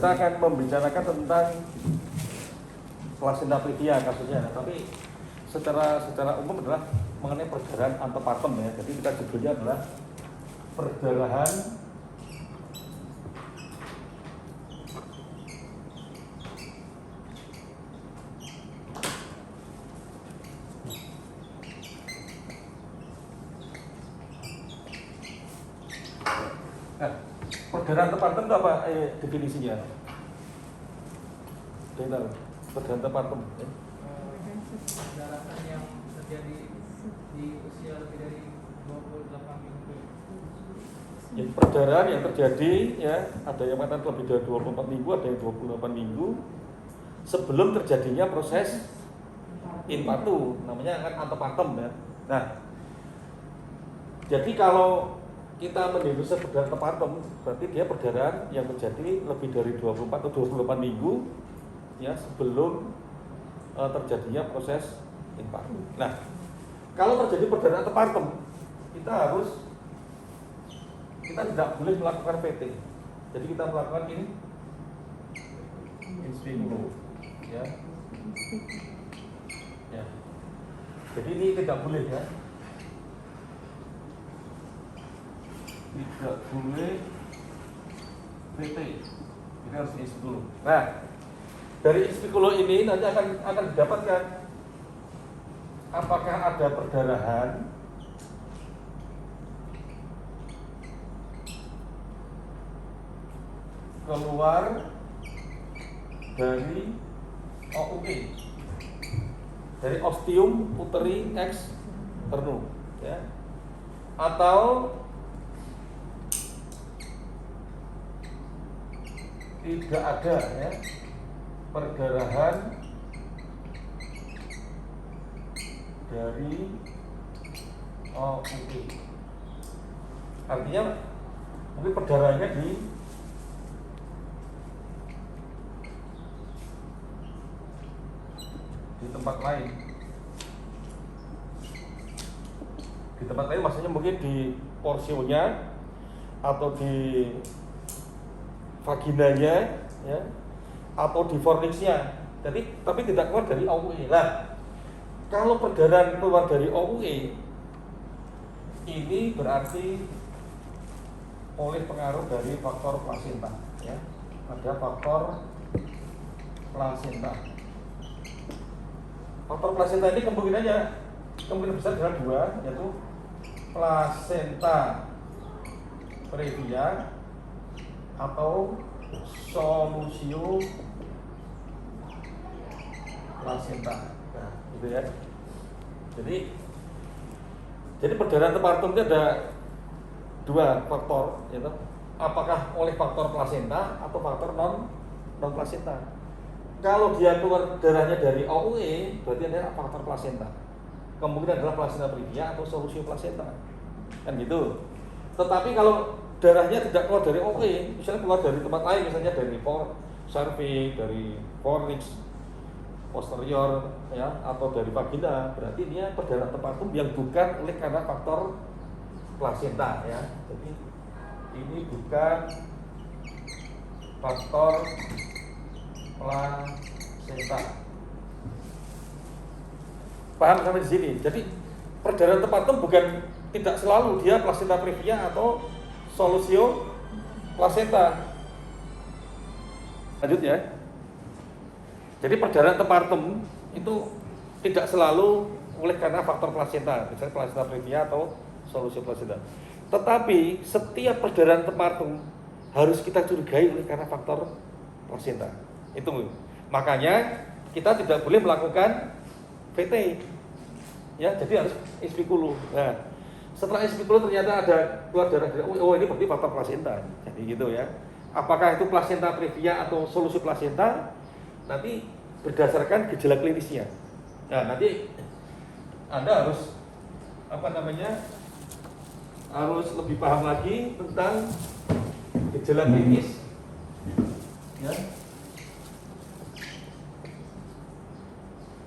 kita akan membicarakan tentang placenta previa kasusnya, tapi secara umum adalah mengenai perdarahan antepartum ya. Jadi kita judulnya adalah perdarahan perdarahan antepartum itu apa definisinya? Kita tahu perdarahan antepartum. Perdarahan yang terjadi di usia lebih dari 28 minggu. Ya, perdarahan yang terjadi ya, ada yang mengatakan lebih dari 24 minggu, ada yang 28 minggu sebelum terjadinya proses infartu, namanya kan antepartum ya. Nah, jadi kalau kita mendiagnosa perdarahan antepartum, berarti dia perdarahan yang terjadi lebih dari 24 atau 28 minggu ya sebelum terjadinya proses infartu. Nah, kalau terjadi perdarahan antepartum, kita tidak boleh melakukan PT. Jadi kita melakukan ini in vivo ya. Ya. Jadi ini tidak boleh ya. Tidak boleh PT. Ini harus in vivo. Nah, dari in vivo ini nanti akan didapatkan apakah ada perdarahan keluar dari OUE, dari ostium uteri externum ya, atau tidak ada ya perdarahan dari OUE. Artinya mungkin perdarahannya di tempat lain. Di tempat lain maksudnya mungkin di porsionya atau di vaginanya ya, atau di fornixnya. Tapi tidak keluar dari OUE. Nah, kalau perdarahan keluar dari OUE ini berarti oleh pengaruh dari faktor plasenta ya. Ada faktor plasenta. Faktor plasenta ini kemungkinan besar adalah dua, yaitu plasenta previa atau solusio plasenta. Nah, gitu ya. Jadi perdarahan antepartum itu ada dua faktor, yaitu apakah oleh faktor plasenta atau faktor non plasenta. Kalau dia keluar darahnya dari OUE, berarti ada faktor plasenta. Kemungkinan adalah plasenta previa atau solusio plasenta, kan gitu. Tetapi kalau darahnya tidak keluar dari OUE, misalnya keluar dari tempat lain, misalnya dari cervix, dari fornix posterior, ya, atau dari vagina, berarti dia perdarahan antepartum yang bukan oleh karena faktor plasenta, ya. Jadi ini bukan faktor plasenta. Paham sampai di sini? Jadi perdarahan antepartum bukan tidak selalu dia plasenta previa atau solusio plasenta. Lanjut ya. Jadi perdarahan antepartum itu tidak selalu oleh karena faktor plasenta, misalnya plasenta previa atau solusio plasenta. Tetapi setiap perdarahan antepartum harus kita curigai oleh karena faktor plasenta. Itu makanya kita tidak boleh melakukan PT ya, jadi harus in vivo. Nah, setelah in vivo ternyata ada keluar darah dari ini berarti faktor plasenta, jadi gitu ya. Apakah itu plasenta previa atau solusio plasenta nanti berdasarkan gejala klinisnya. Nah, nanti Anda harus harus lebih paham lagi tentang gejala klinis ya,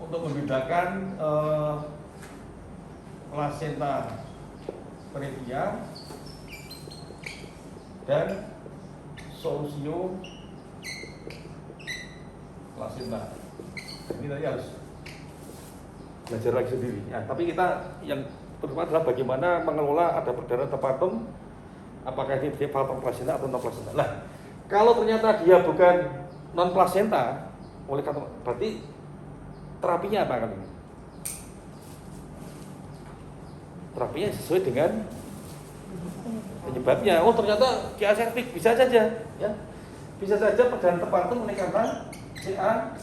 untuk membedakan plasenta previa dan solusio plasenta. Ini tadi harus belajar lagi sendiri. Ya, tapi kita yang terutama adalah bagaimana mengelola ada perdarahan terpartum, apakah ini faktor plasenta atau non plasenta. Nah, kalau ternyata dia bukan non plasenta, oleh karena berarti terapinya apa kan ini? Terapinya sesuai dengan penyebabnya. Oh ternyata CA cervix bisa saja, ya bisa saja perdarahan terpartum oleh karena CA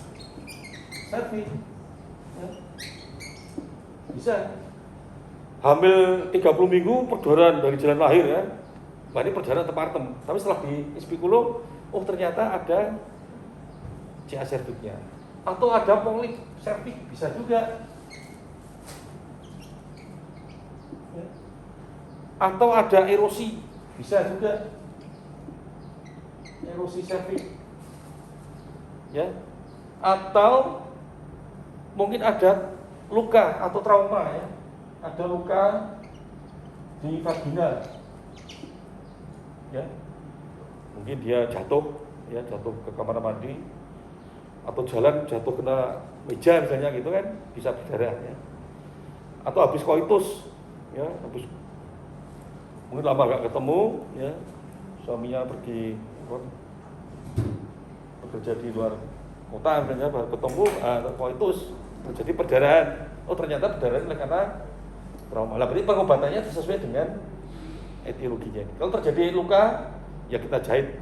cervix, ya. Bisa. Hamil 30 minggu perdarahan dari jalan lahir ya. Berarti perdarahan terpartum. Tapi setelah di spikulo, oh ternyata ada CA cervixnya. Atau ada polip cervix, bisa juga. Ya. Atau ada erosi, bisa juga. Erosi cervix. Ya. Atau mungkin ada luka atau trauma ya. Ada luka di vagina, ya, mungkin dia jatuh ke kamar mandi, atau jalan jatuh kena meja misalnya gitu kan, bisa berdarah ya. Atau habis koitus, ya, mungkin lama gak ketemu, ya, suaminya pergi bekerja di luar kota misalnya, baru ketemu, koitus, terjadi perdarahan. Oh ternyata perdarahan karena trauma. Lah berarti pengobatannya sesuai dengan etiologinya. Kalau terjadi luka, ya kita jahit,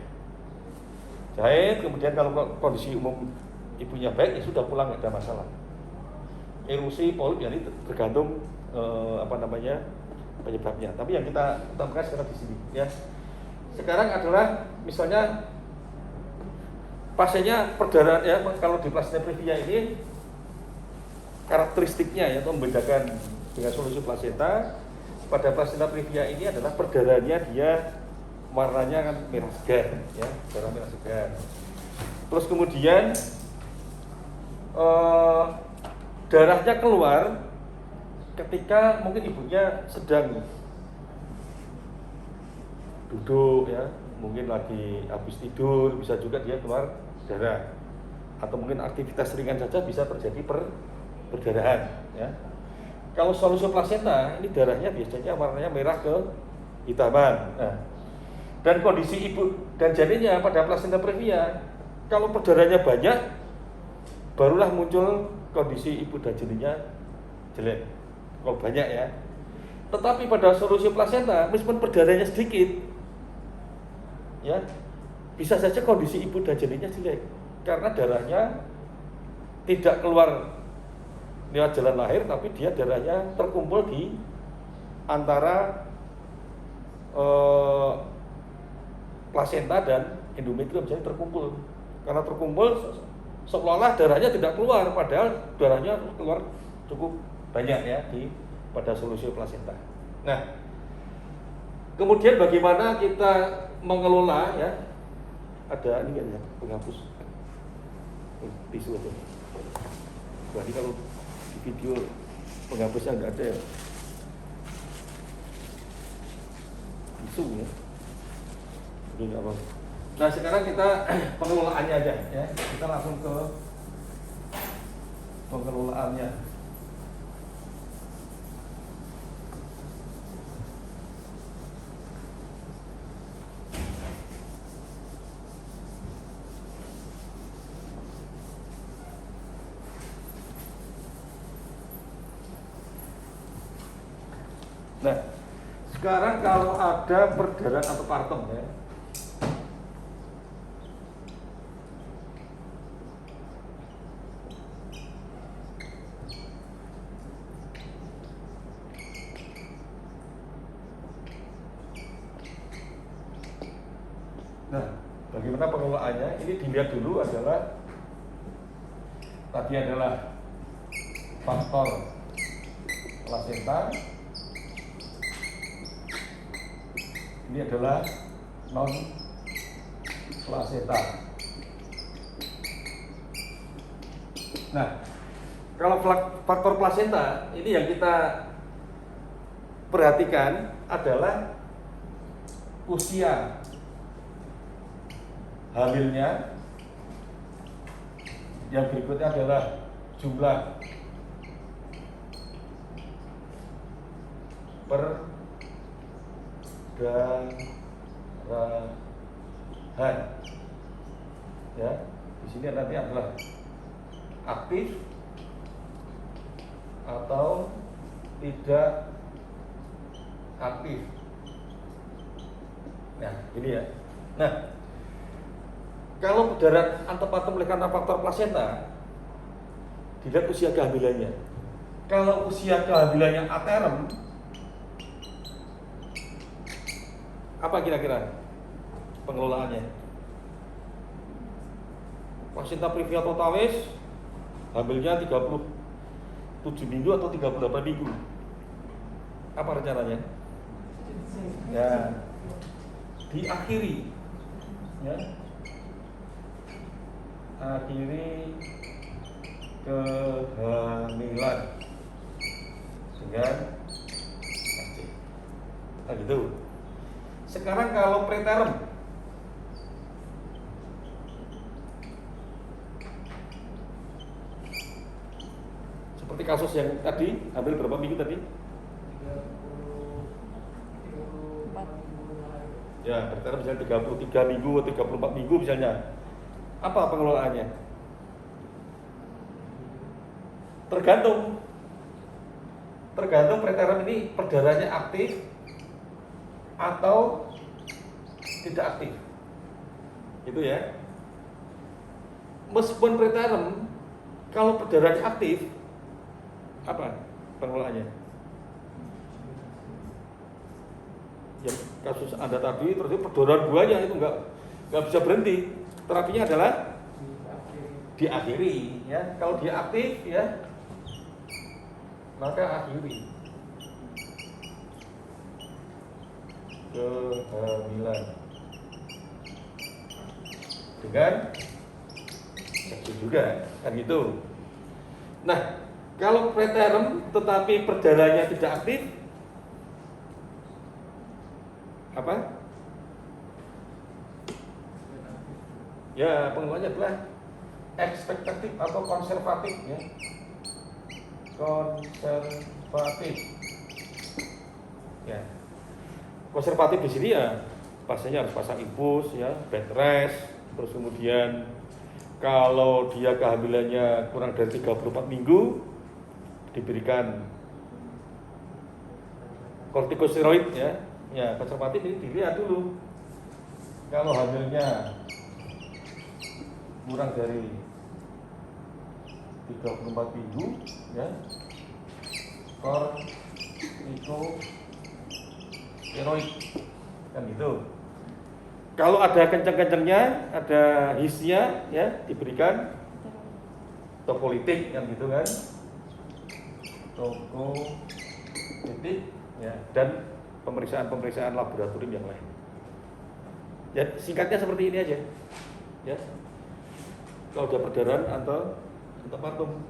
kemudian kalau kondisi umum ibunya baik, ya sudah pulang, nggak ada masalah. Erosi polip ya ini tergantung penyebabnya. Tapi yang kita temukan sekarang di sini, ya. Sekarang adalah misalnya pasiennya perdarahan ya, kalau di plasenta previa ini karakteristiknya ya, untuk membedakan dengan solusi plasenta. Pada plasenta previa ini adalah perdarahannya dia warnanya kan merah segar ya, darah merah segar. Terus kemudian darahnya keluar ketika mungkin ibunya sedang duduk ya, mungkin lagi habis tidur, bisa juga dia keluar darah. Atau mungkin aktivitas ringan saja bisa terjadi perdarahan ya. Kalau solusi plasenta ini darahnya biasanya warnanya merah kehitaman. Nah, dan kondisi ibu dan janinnya pada plasenta previa, kalau perdarahannya banyak, barulah muncul kondisi ibu dan janinnya jelek. Kalau banyak ya. Tetapi pada solusi plasenta, meskipun perdarahannya sedikit, ya bisa saja kondisi ibu dan janinnya jelek karena darahnya tidak keluar lewat jalan lahir, tapi dia darahnya terkumpul di antara plasenta dan endometrium, jadi terkumpul. Karena terkumpul, seolah-olah darahnya tidak keluar, padahal darahnya keluar cukup banyak ya pada solusi plasenta. Nah, kemudian bagaimana kita mengelola ya? Ada ini kan ya, penghapus tisu aja. Berarti kalau video penghapusnya nggak ada ya, tisu ya. Ini nggak apa. Nah sekarang kita pengelolaannya aja ya, kita langsung ke pengelolaannya. Nah, sekarang kalau ada perdarahan atau partem ya, nah, bagaimana pengelolaannya? Ini dilihat dulu adalah tadi adalah faktor plasenta. Ini adalah non plasenta. Nah, kalau faktor plasenta ini yang kita perhatikan adalah usia hamilnya Yang berikutnya adalah jumlah perdarahan. Ya, di sini nanti adalah aktif atau tidak aktif. Nah, ini ya. Nah, kalau perdarahan antepartum oleh karena faktor plasenta, dilihat usia kehamilannya. Kalau usia kehamilannya aterem, apa kira-kira pengelolaannya? Plasenta previa totalis, hamilnya 37 minggu atau 38 minggu. Apa rencananya? Ya, diakhiri, ya, akhiri kehamilan dengan KC. Nah gitu. Sekarang kalau preterm, seperti kasus yang tadi, ambil berapa minggu tadi? 34. Ya, preterm misalnya 33 minggu atau 34 minggu misalnya. Apa pengelolaannya? Tergantung preterm ini perdarahannya aktif atau tidak aktif. Gitu ya. Meskipun preterm, kalau perdarahannya aktif, apa pengelolaannya? Ya, kasus Anda tadi terus perdarahan buahnya itu nggak bisa berhenti. Terapinya adalah diakhiri, ya. Kalau dia aktif, ya, maka akhiri kehamilan dengan seksi juga, kan gitu. Nah, kalau preterm tetapi perdarahannya tidak aktif, apa? Ya, pengelolaannya adalah ekspektatif atau konservatif, ya. Konservatif. Ya. Konservatif di sini ya, pasiennya harus pasang infus, ya, bed rest, terus kemudian kalau dia kehamilannya kurang dari 34 minggu diberikan kortikosteroid, ya. Ya, konservatif ini dilihat dulu. Kalau hamilnya kurang dari 34 minggu, ya, kortikosteroid, kan gitu. Kalau ada kencang-kencangnya, ada hisnya, ya, diberikan tokolitik, kan gitu kan, tokolitik, ya, dan pemeriksaan laboratorium yang lain. Ya, singkatnya seperti ini aja, ya. Kalau ada perdarahan atau antepartum.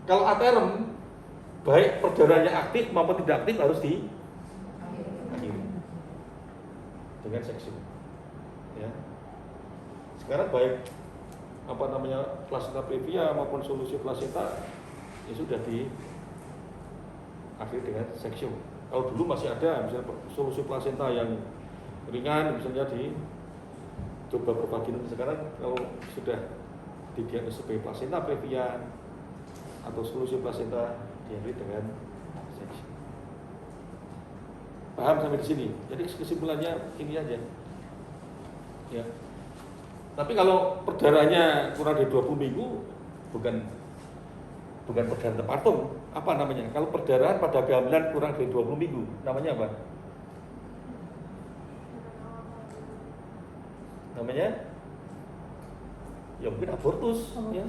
Kalau aterem, baik perdarahannya aktif maupun tidak aktif harus diakhiri dengan seksi. Ya. Sekarang baik plasenta previa maupun solusi plasenta ya sudah diakhiri dengan seksi. Kalau dulu masih ada misalnya solusi plasenta yang ringan, misalnya dicoba bervagina. Sekarang kalau sudah didiagnosis sebagai plasenta previa atau solusi plasenta diakhiri dengan seksi. Paham sampai di sini? Jadi kesimpulannya ini aja. Ya. Tapi kalau perdarahannya kurang dari 20 minggu bukan perdarahan antepartum, apa namanya? Kalau perdarahan pada kehamilan kurang dari 20 minggu, namanya apa? Namanya? Ya mungkin abortus, ya.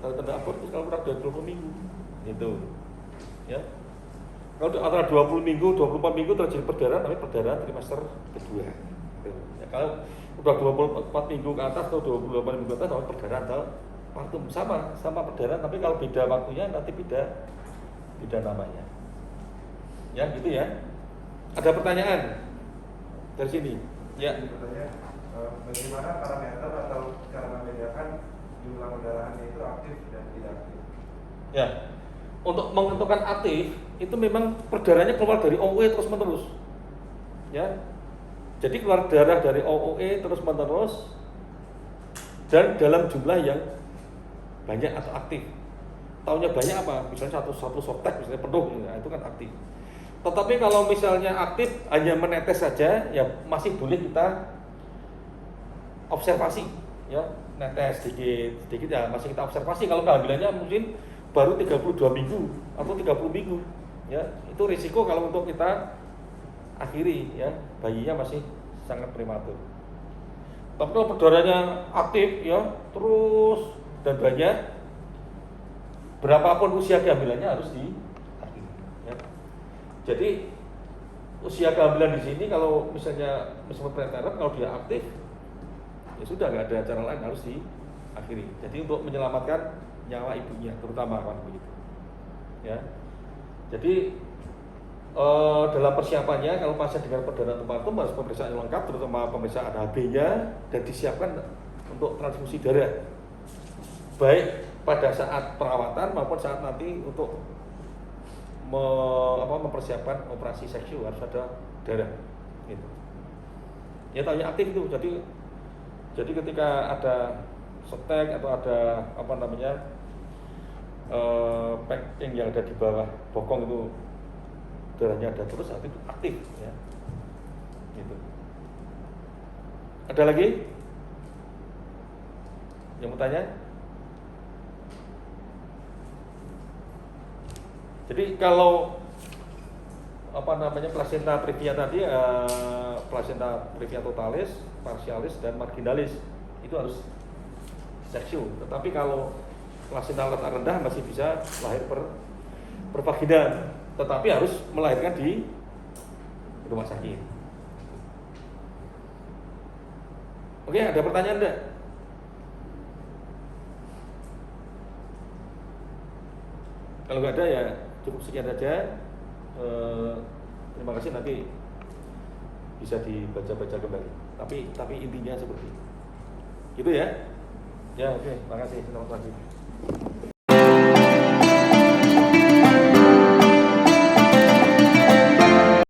Kalau tanda abortus kalau kurang dari 20 minggu, gitu. Ya. Kalau antara 20 minggu, 24 minggu terjadi perdarahan, tapi perdarahan trimester kedua. Ya, kalau udah 24 minggu ke atas atau 28 minggu ke atas, namanya perdarahan atau partum, sama perdarahan, tapi kalau beda waktunya nanti beda namanya. Ya, gitu ya. Ada pertanyaan dari sini? Ya. Bagaimana parameter atau cara membedakan jumlah pendarahannya itu aktif dan tidak aktif. Ya, untuk menentukan aktif itu memang perdarahnya keluar dari OOE terus menerus. Ya, jadi keluar darah dari OOE terus menerus dan dalam jumlah yang banyak atau aktif. Taunya banyak apa? Misalnya satu softtek misalnya penuh, ya, itu kan aktif. Tetapi kalau misalnya aktif hanya menetes saja, ya masih boleh kita observasi, ya netes sedikit ya masih kita observasi. Kalau kehamilannya mungkin baru 32 minggu atau 30 minggu, ya itu risiko kalau untuk kita akhiri, ya bayinya masih sangat prematur. Tapi kalau perdarahnya aktif, ya terus dan banyak, berapapun usia kehamilannya harus diakhiri. Ya. Jadi usia kehamilan di sini kalau misalnya preterm kalau dia aktif, ya sudah nggak ada cara lain harus diakhiri. Jadi untuk menyelamatkan nyawa ibunya terutama kan begitu. Ya. Jadi dalam persiapannya kalau pasien dengan perdarahan tempat harus pemeriksaan yang lengkap, terutama pemeriksaan HB-nya dan disiapkan untuk transfusi darah baik pada saat perawatan maupun saat nanti untuk mempersiapkan operasi seksual harus ada darah gitu. Ya tanya aktif itu, jadi ketika ada stek atau ada packing yang ada di bawah bokong itu darahnya ada terus, saat itu aktif, ya. Gitu. Ada lagi yang mau tanya? Jadi kalau placenta previa tadi, placenta previa totalis, partialis dan marginalis itu harus seksu. Tetapi kalau placenta letak rendah masih bisa lahir per vagina, tetapi harus melahirkan di rumah sakit. Oke, ada pertanyaan enggak? Kalau nggak ada ya cukup sekian saja. Terima kasih, nanti bisa dibaca-baca kembali. Tapi intinya seperti itu ya. Ya oke, terima kasih. Selamat pagi.